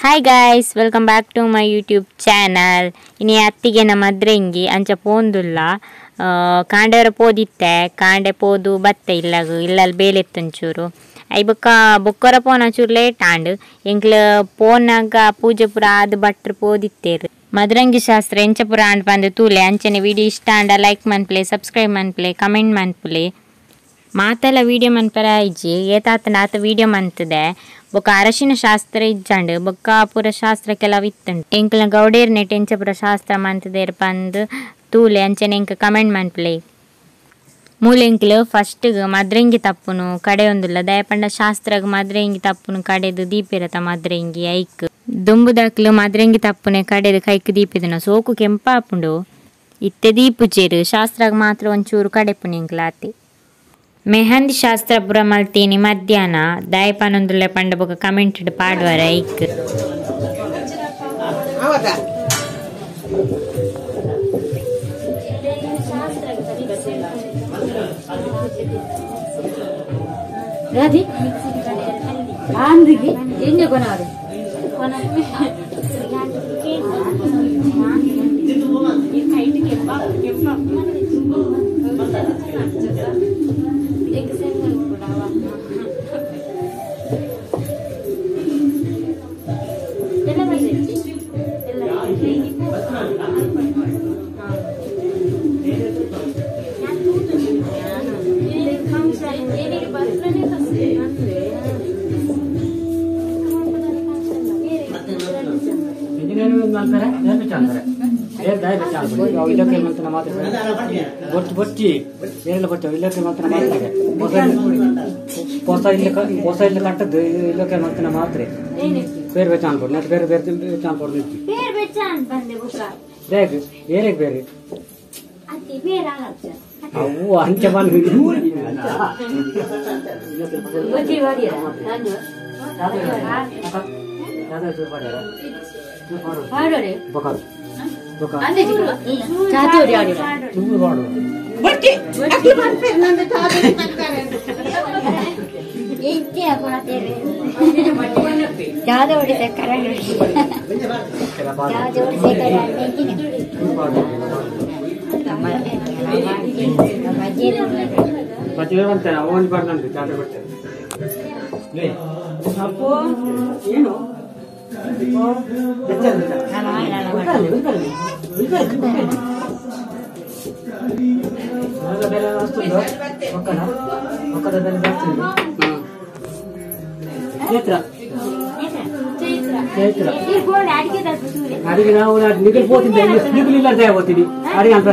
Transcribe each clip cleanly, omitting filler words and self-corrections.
Hi guys, welcome back to my YouTube channel. ಇನಿ ಅತ್ತಿಗೆ ನಮ್ಮ ಮದ್ರೆಂಗಿ ಅಂಚ ಪೋಂದುಲ್ಲ ಕಾಂಡೆವರ ಪೋದಿತ್ತೆ ಕಾಂಡೆ ಪೋದು ಬತ್ತೆ ಇಲ್ಲಲ್ಲಿ ಬೇಲೆತ್ತಂಚೂರು ಐ ಬೊಕ್ಕರ ಪೋನ ಚೂರು ಲೇಟ್ ಆಂಡ್ ಎಂಕ್ಲ ಪೋನಾಗ ಪೂಜೆ ಪುರ ಆದ್ ಭಟ್ರು ಪೋದಿತ್ತೇರು ಮದ್ರಂಗಿ ಶಾಸ್ತ್ರ ಎಂಚ ಪುರ ಆಂಡ್ ಬಂದು ತೂಲೆ ಅಂಚನೆ ವಿಡಿಯೋ ಇಷ್ಟ ಆಂಡ ಲೈಕ್ ಮನ್ಪ್ಲೆ ಸಬ್ಸ್ಕ್ರೈಬ್ ಮನ್ಪ್ಲೆ ಕಮೆಂಟ್ ಮನ್ಪ್ಲೆ ಮಾತೆಲ್ಲ ವಿಡಿಯೋ ಮನ್ಪರ ಇಜ್ಜಿ ಏತಾತ ವಿಡಿಯೋ ಮಂತದೆ ಬೊಕ್ಕ ಅರಶಿನ ಶಾಸ್ತ್ರ ಇಜ್ಜಂಡು ಬೊಕ್ಕ ಪೂರ ಶಾಸ್ತ್ರ ಕೆಲವು ಇತ್ತಂಡು ಎಂಕ್ಲ ಗೌಡೇರ್ನೆ ಎಂಚ ಪುರ ಶಾಸ್ತ್ರ ಮಂತದೇರ್ ಪಂದ್ ತೂಲೆ ಅಂಚನೆ ಎಂಕ ಕಮೆಂಟ್ ಮನ್ಪ್ಲೆ ಮೂಲೆಂಕ್ಲು ಫಸ್ಟ್ ಮದ್ರೆಂಗಿ ತಪ್ಪುನು ಕಡೆ ಒಂದಿಲ್ಲ ದಯಪಂಡ ಶಾಸ್ತ್ರಗ್ ಮದ್ರೆಂಗಿ ತಪ್ಪುನು ಕಡೆದು ದೀಪಿರತ ಮದ್ರೆಂಗಿ ಐಕ್ ದುಂಬುದಕ್ಲು ಮದ್ರೆಂಗಿ ತಪ್ಪುನೆ ಕಡೆದು ಕೈಕ್ ದೀಪಿದನ ಸೋಕು ಕೆಂಪಾಪುಂಡು ಇತ್ತೆ ದೀಪುಜೇರು ಶಾಸ್ತ್ರಗ್ ಮಾತ್ರ ಒಂಚೂರು ಕಡೆಪುನ ಎಂಕ್ಲಾತಿ ಮೆಹಂದಿ ಶಾಸ್ತ್ರ ಪುರ ಮಲ್ತೀನಿ ಮಧ್ಯಾಹ್ನ ದಯಪನೊಂದುಲ್ಲೆ ಪಂಡ ಬೊಕ ಕಮೆಂಟ್ ಪಾಡುವರ ಐಕ್ ರಾಧಿ ಆಂದಿಗೆ ಎಣ್ಣೆ ಕೊನವರೆ ಕಟ್ಟದ್ದು ಇಲ್ಲಕ್ಕೆ ಮಂತನ ಮಾತ್ರ ಬೇರೆ ಬೇರೆ ಚಾನ್ ಕೊಡ್ ಬೇರೆ ಬೇರೆ ಚಾನ್ ಕೊಡ್ ಬೇರೆ ಬೇರೆ ಅವು ಅಂಚೆ ಬಂದು ಏನು ಅಡಿಗೆ ನಾವು ನಿಗಲ್ ಹೋಗ್ತಿದ್ದೆ ನಿಗಲ್ ಇಲ್ಲದೆ ಹೋಗ್ತೀವಿ ಅಡಿಗೆ ಅಂತ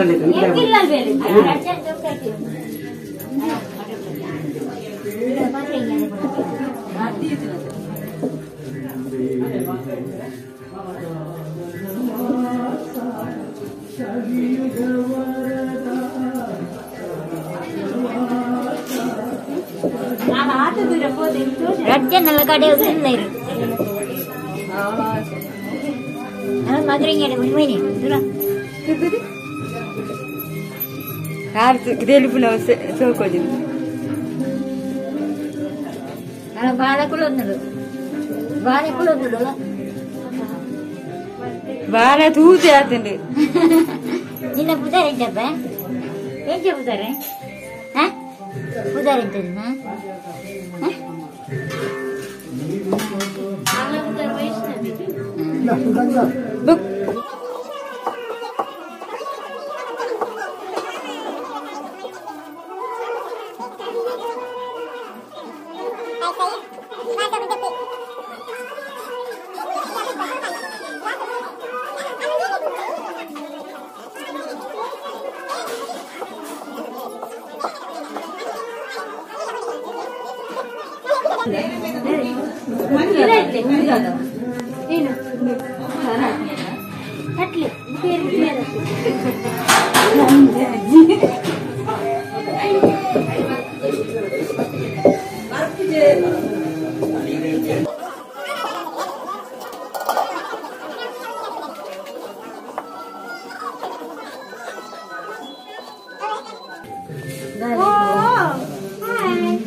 ರಜ್ಜನೆಲ್ಲ ಕಡೆ ಮದ್ರಂಗಿ ಮುನ್ಮೈನಿ ಸೋಕೋದಿ ಬಾಲ ಕುಳೊಂದು ಬಾಲ ಕುಳೊಂದು ಬಾಲ ತೂತೆ ಆತಂಡಿ ನಿನ್ನ ಪುದಾರ ಎಂಟಪ್ಪ ಎಂಚ ಪುದಾರೆ ಪುದಾರ ಎಂತದಿನ ಬುಕ್ ಏನು ಕಟ್ಲಿ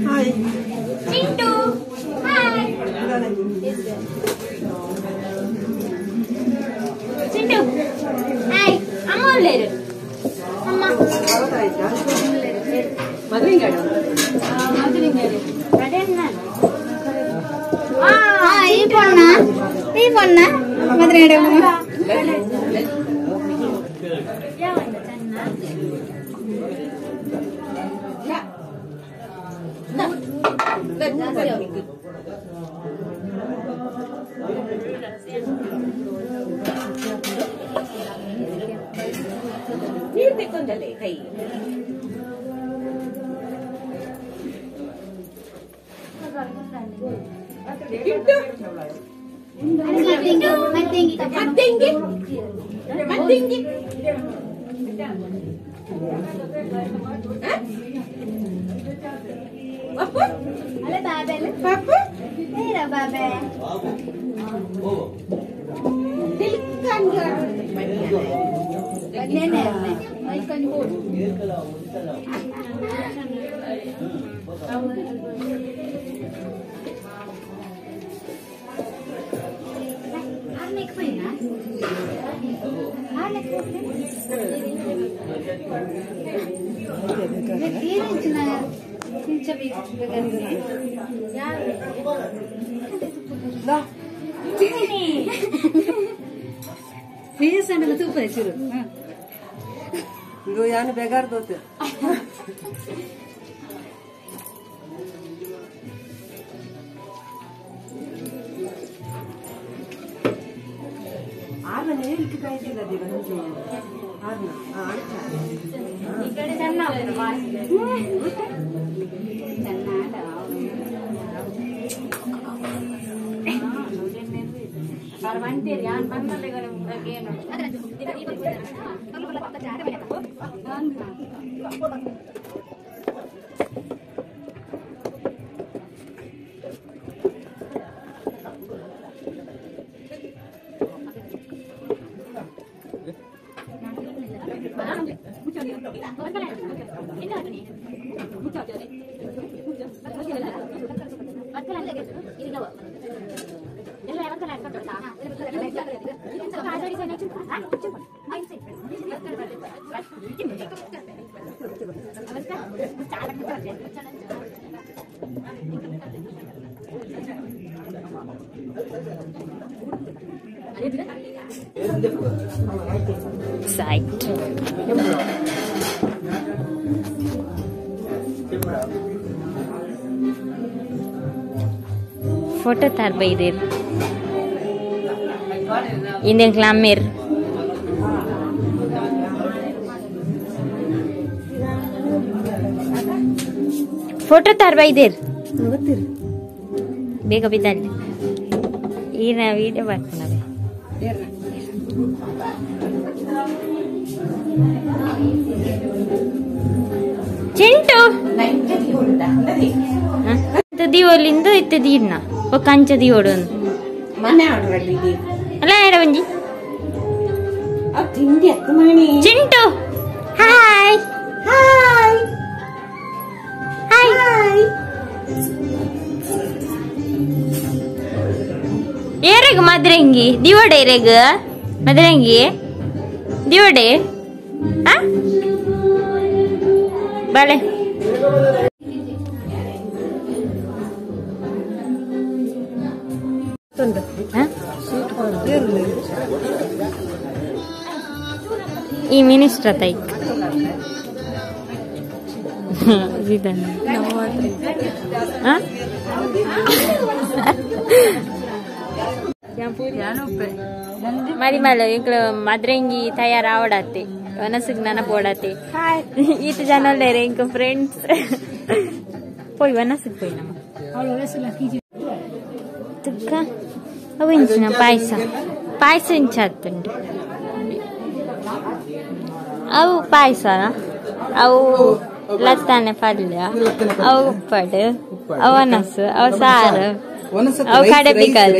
Hi. Chintu. Hi. ಈ ಪೊನ್ನ ಮದ್ರೆ ನೀರು ತೆಕ್ಕೊಂಡಲ್ಲೇ ಕೈ ತೂಪ ಚೂರು ಯಾನು ಬೇಕಾರ್ದೋತೆ ಆರನೇ ಹೇಳಿಕೆ ಕಾಯ್ತಿಲ್ಲ ಈ ಕಡೆ ಚೆನ್ನ ಮಂತೀರಿ ಯಾರು ಬಂದಲ್ಲ ಏನು Site. Foto terbaik ini klamir. Foto terbaik Bega bital. Ini video buat mana? Cintu. Itu diolindo itu dina. Pekanca diorun. Mana orang lagi? Alah ada bunyi. Oh tinggi tu mana? Cintu. Hai. Hai. Hai. Ereg madrengi. Diode ereg. Madrengi. Diode. Hah? Bale. ಈ minister ತೈ మరి మళ్ళీ ఇక్కడ మద్రంగి తయారవడతే వనసుకు నన్న పోడతే ఇటు జనం లేరు ఇంకో friends పోయి వనసుకు పోయినామా అవించిన పాయస ఇంచేస్తుండే ಅವು ಪಾಯಸನ ಅವು ಲತ್ತಾನೆ ಪಲ್ಯ ಅವು ಉಪ್ಪಡು ಅವು ಅನಸು ಅವು ಸಾರು ಅವು ಕಡಪಿಕಲ್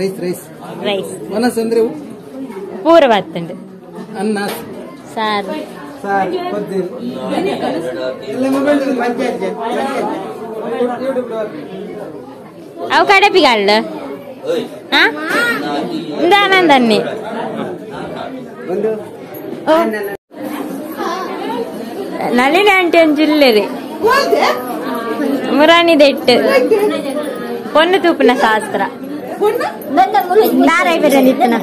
ರೈಸ್ ಪೂರ ಬತ್ತುಂಡು ಅನ್ನ ಸಾರು ಅವು ಕಡಪಿಕಲ್ ಇಂದಾನಂದನ್ನಿ ನಳಿನಿ ಆಂಟಿ ಒಂದು ಜಿಲ್ಲೆರಿ ಮುರಾಣಿ ದೆಟ್ಟು పొన్ను తూపున శాస్త్ర దారై నిత్తున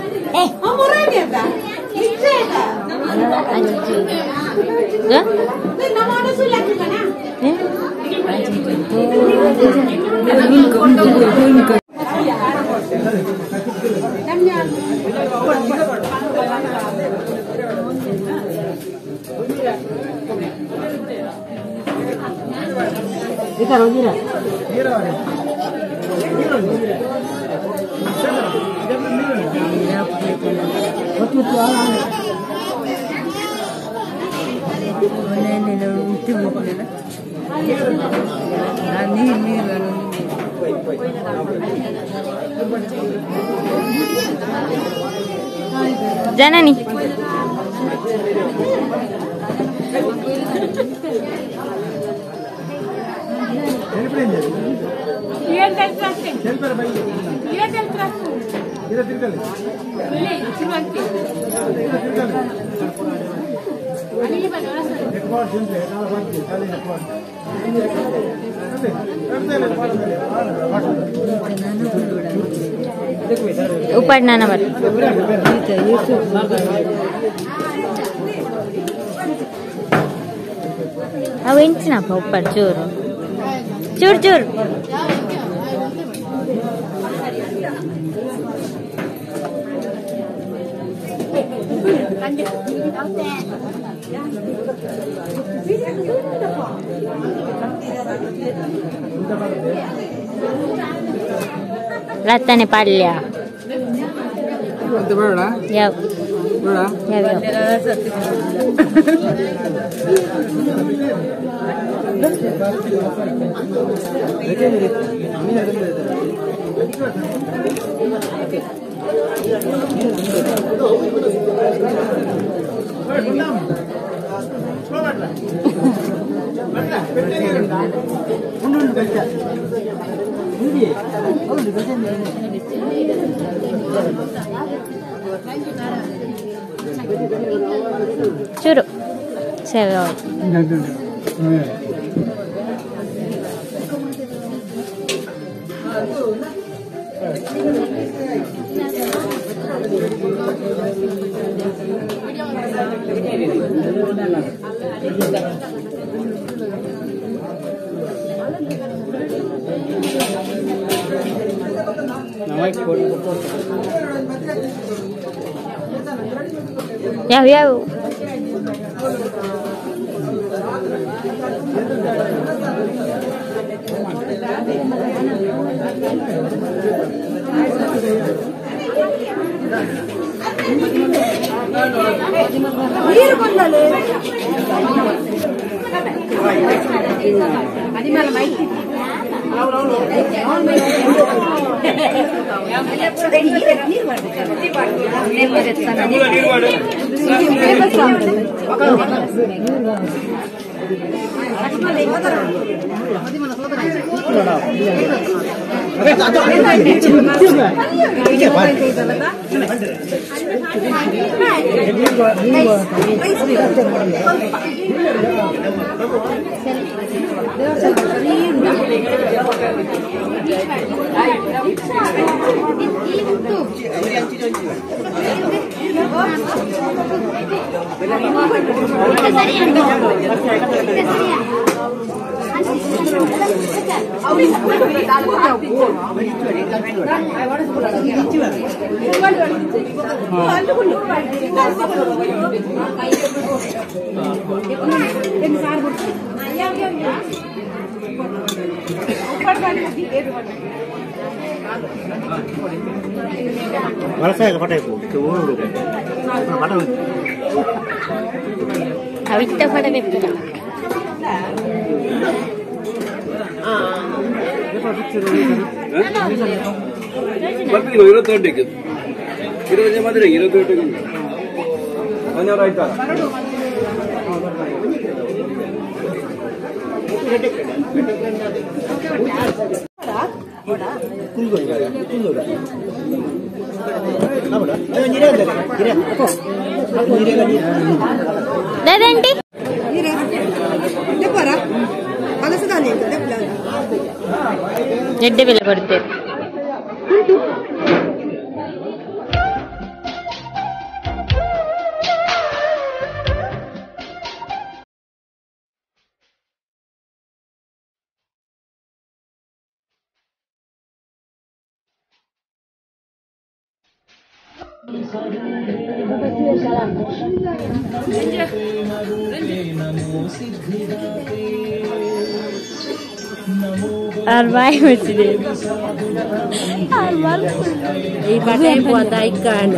ಜನನಿ ऊपर ना नंबर अब इंचना ऊपर चूर चूर चूर ರತ್ತನೆ ಪಲ್ಯ ಯಾವ ಚೂರು ಸೇವೆ ಯಾವ ಯಾವ ಅವಿತ್ತ ಪಡಬೇಕು ಬರ್ತೀನಿ 28ಕ್ಕೆ 20 ಮಾತ್ರ 28ಕ್ಕೆ ಮನೆಯವರು ಆಯ್ತಾ dadanti Ini, dia parah. Kalau sudah ni, dia pulang. ಎಡ್ಡೆ ಬೆಲೆ ಕೊಡ್ತೇವೆ. ಬಾಯಿ ಮುಚ್ಚಿದೆ ಈ ಬಟ್ಟೆ ಹೋದ ಇಕ್ಕಾಣ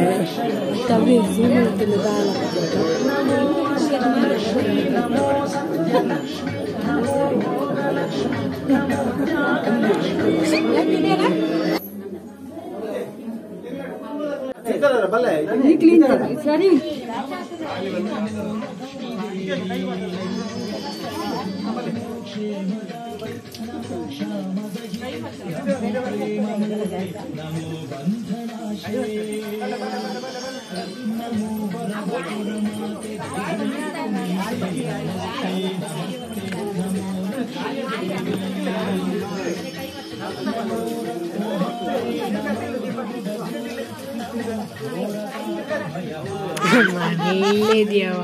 ಸರಿ ಒಳ್ಳೆದಿಯವ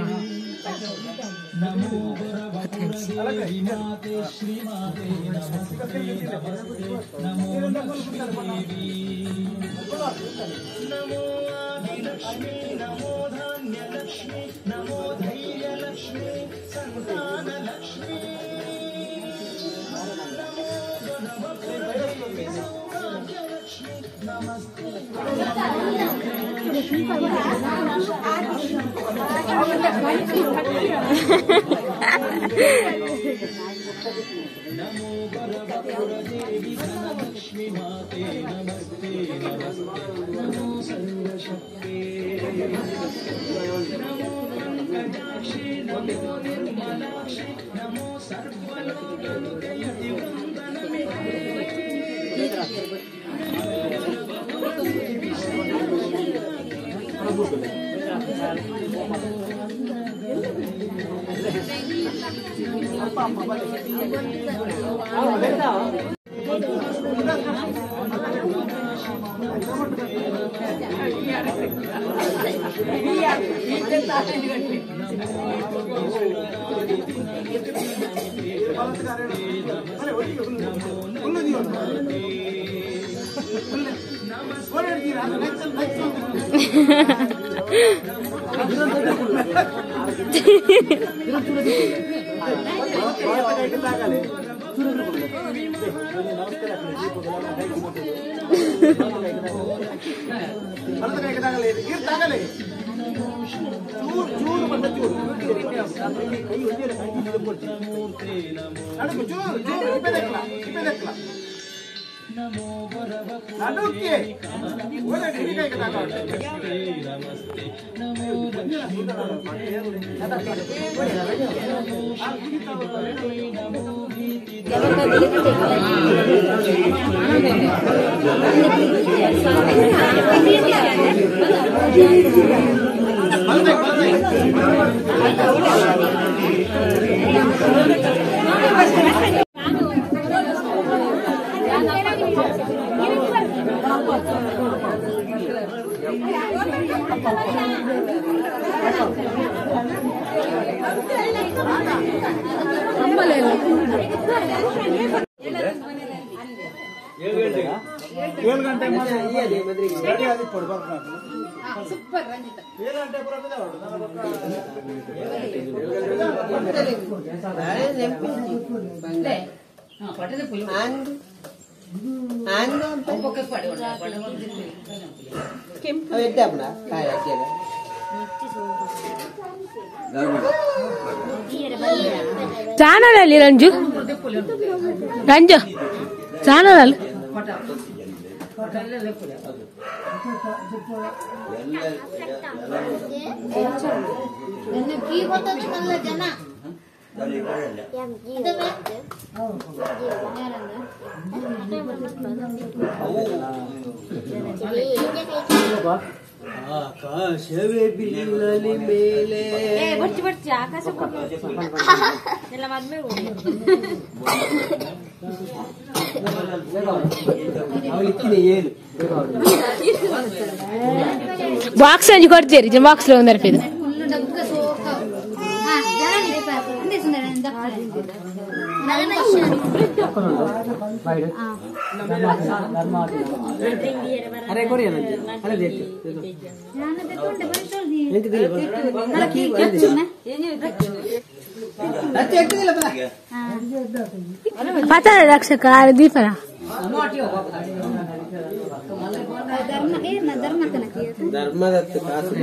ಚಾನಲ್ ಅಲ್ಲಿ ರಂಜು ಚಾನಲ್ ಅಲ್ಲಿ ಆಕಾಶವೇ ಬಿಲ್ಲಲಿ ಮೇಲೆ ಬರ್ಚಿ ಆಕಾಶ ಎಲ್ಲ ಮದ್ಮೆ ಅವಳಿಕ್ಕಿದೆ ಏನು ಬಾಕ್ಸ್ ಅಂಜಿ ಕೊಡ್ತೀರಿ ಬಾಕ್ಸ್ లో 100 ರೂಪಾಯಿ ಅರೆ ಕೊಡಿ ಅಲ್ಲ ಅಲ್ಲ ದೇತಿ ಪತ ರಕ್ಷಕ ದೀಪನ ಧರ್ಮದತ್ತ ಕಾಸು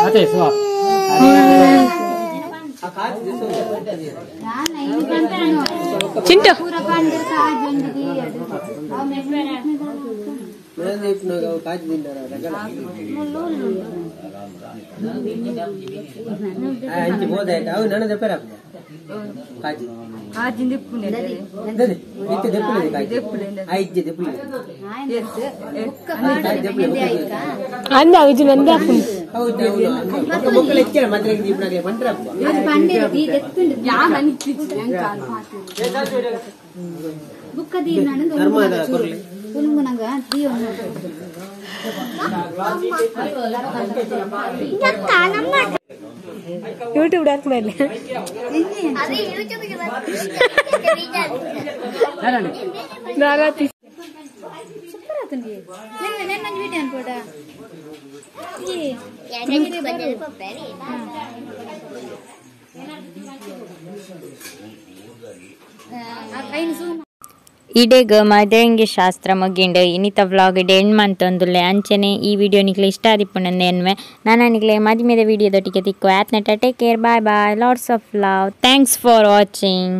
ಅದೇ ಸ್ವಾ ಚಿಂಟು ಕಾಜು ತಿಂದಾರ ಅಂಚಿ ಬೋದಾಯ್ತು ಅವು ನನ್ನ ದೆಪ್ಪರ ಕಾಜಿ ಇತ್ತು ದೆಪ್ಪಲಿದೆ ಕಾಜಿ ಐದು ದೆಪ್ಪಲಿದೆ ಅಂದ ಇದು ನಂದ ಹೌದು ಮಕ್ಕಳು ಹೆಚ್ಚಿನ ಮದ್ರೆಗೆ ದೀಪನಾಗೆ ಬಂದ್ರಪ್ಪ ಧರ್ಮದ ಕೊರ್ಲಿ ಯೂಟ್ಯೂಬ್ ಡಾಕ್ ಮೇಲೆ ನಾಗಾತಿ ಇಡೆಗ್ ಮದರಂಗಿ ಶಾಸ್ತ್ರ ಮುಗಿಂಡು ಇನ್ನಿತ ವ್ಲಾಗ್ ಎಂಡ್ ಮಂತೊಂದುಲ್ಲೆ ಅಂಚನೆ ಈ ವಿಡಿಯೋ ನಿಕ್ಲೆ ಇಷ್ಟ ಆದಿಪ್ಪುಂಡು ಎನ್ವೆ ನಾನು ನಿಕ್ಲೆ ಮದಿಮೆದ ವಿಡಿಯೋದೊಟ್ಟಿಗೆ ತಿಕ್ಕು ಆತ್ನಟ take care bye bye lots of love thanks for watching.